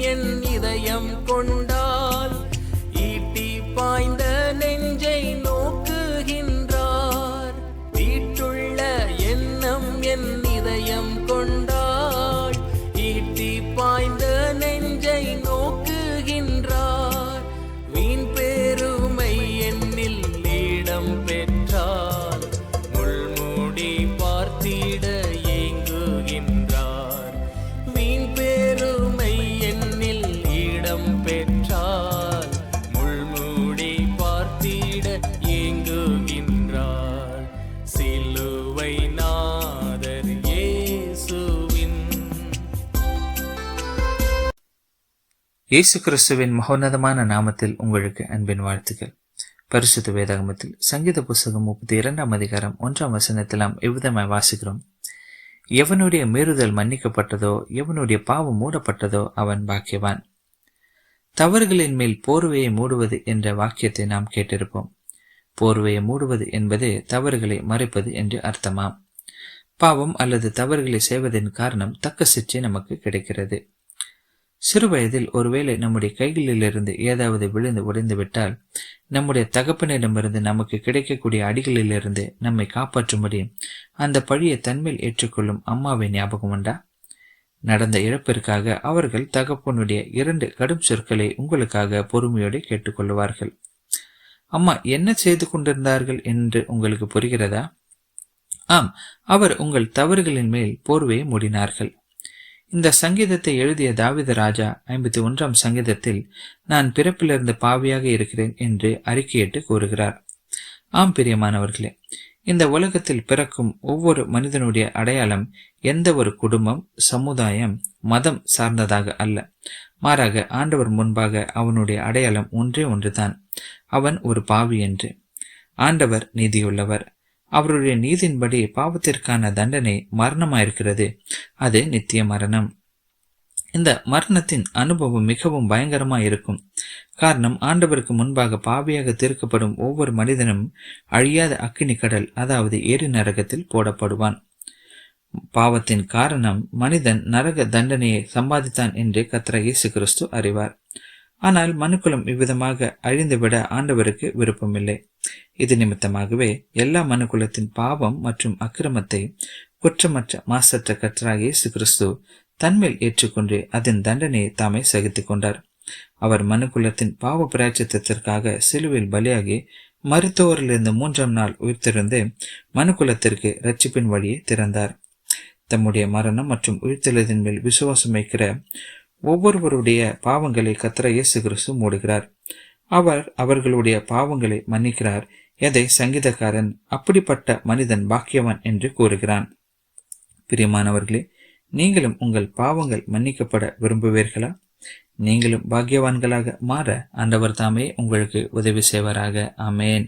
என் இதயம் கொண்டால் ஈட்டி பாய்ந்த நெஞ்சை நோக்குகின்றார். தீட்டுள்ள எண்ணம் என் இதயம் கொண்டால் ஈட்டி பாய்ந்த நெஞ்சை நோக்குகின்றார். வீண் பெருமை என்னில் இடம் பெற்றால் முள்மூடி பார்த்திட ஏங்குகின்றார். வீண் பெருமை என்னில் இடம் பெற்றால் முள்மூடி பார்த்திட ஏங்குகின்றார். சிலுவை நாதர் இயேசுவின். இயேசு கிறிஸ்துவின் மகோன்னதமான நாமத்தில் உங்களுக்கு அன்பின் வாழ்த்துக்கள். பரிசுத்த வேதாகமத்தில் சங்கீத புஸ்தகம் 32 அதிகாரம் 1 நாம் இவ்விதமாய் வாசிக்கிறோம். எவனுடைய மீறுதல் மன்னிக்கப்பட்டதோ, எவனுடைய பாவம் மூடப்பட்டதோ அவன் பாக்கியவான். தவறுகளின் மேல் போர்வையை மூடுவது என்ற வாக்கியத்தை நாம் கேட்டிருப்போம். போர்வையை மூடுவது என்பது தவறுகளை மறைப்பது என்று அர்த்தமாம். பாவம் அல்லது தவறுகளை செய்வதன் காரணம் தக்க சிற்றை நமக்கு கிடைக்கிறது. சிறு வயதில் ஒருவேளை நம்முடைய கைகளிலிருந்து ஏதாவது விழுந்து உடைந்துவிட்டால் நம்முடைய தகப்பனிடமிருந்து நமக்கு கிடைக்கக்கூடிய அடிகளிலிருந்து நம்மை காப்பாற்றும்படி அந்த பழியை தன்மேல் ஏற்றுக்கொள்ளும் அம்மாவை ஞாபகம் உண்டா? நடந்த இழப்பிற்காக அவர்கள் தகப்பனுடைய 2 கடும் சொற்களை உங்களுக்காக பொறுமையோடு கேட்டுக்கொள்வார்கள். அம்மா என்ன செய்து கொண்டிருந்தார்கள் என்று உங்களுக்கு புரிகிறதா? ஆம், அவர் உங்கள் தவறுகளின் மேல் போர்வையை மூடினார்கள். இந்த சங்கீதத்தை எழுதிய தாவீது ராஜா 51 சங்கீதத்தில் நான் பிறப்பிலிருந்து பாவியாக இருக்கிறேன் என்று அறிக்கையிட்டு கூறுகிறார். ஆம் பிரியமானவர்களே, இந்த உலகத்தில் பிறக்கும் ஒவ்வொரு மனிதனுடைய அடையாளம் எந்த ஒரு குடும்பம், சமுதாயம், மதம் சார்ந்ததாக அல்ல. மாறாக ஆண்டவர் முன்பாக அவனுடைய அடையாளம் ஒன்றே ஒன்றுதான், அவன் ஒரு பாவி என்று. ஆண்டவர் நீதியுள்ளவர். அவருடைய நீதியின்படி பாவத்திற்கான தண்டனை மரணமாயிருக்கிறது. அது நித்திய மரணம். இந்த மரணத்தின் அனுபவம் மிகவும் பயங்கரமாய் இருக்கும். காரணம், ஆண்டவருக்கு முன்பாக பாவியாக தீர்க்கப்படும் ஒவ்வொரு மனிதனும் அழியாத அக்கினி கடல், அதாவது எரி நரகத்தில் போடப்படுவான். பாவத்தின் காரணம் மனிதன் நரக தண்டனையை சம்பாதித்தான் என்று கர்த்தர் இயேசு கிறிஸ்து அறிவார். ஆனால் மனுக்குலம் இவ்விதமாக அழிந்துவிட ஆண்டவருக்கு விருப்பமில்லை. இது நிமித்தமாகவே எல்லா மனுக்குலத்தின் பாவம் மற்றும் அக்கிரமத்தை குற்றமற்ற மாசற்ற கர்த்தராகிய இயேசு கிறிஸ்து தன்மேல் ஏற்றுக்கொண்டு அதன் தண்டனையை தாமே சகித்துக் கொண்டார். அவர் மனுக்குலத்தின் பாவ பிராயச்சித்தத்திற்காக சிலுவையில் பலியாகி மருத்துவரிலிருந்து 3ஆம் நாள் உயிர்த்தெழுந்து மனுக்குலத்திற்கு இரட்சிப்பின் வழியை திறந்தார். தம்முடைய மரணம் மற்றும் உயிர்த்தெழுதலின் மேல் விசுவாசம் வைக்கிற ஒவ்வொருவருடைய பாவங்களை கர்த்தர் இயேசு கிறிஸ்து மூடுகிறார். அவர் அவர்களுடைய பாவங்களை மன்னிக்கிறார். எதை சங்கீதக்காரன் அப்படிப்பட்ட மனிதன் பாக்கியவான் என்று கூறுகிறான். பிரியமானவர்களே, நீங்களும் உங்கள் பாவங்கள் மன்னிக்கப்பட விரும்புவீர்களா? நீங்களும் பாக்கியவான்களாக மாற ஆண்டவர் தாமே உங்களுக்கு உதவி செய்வாராக. ஆமேன்.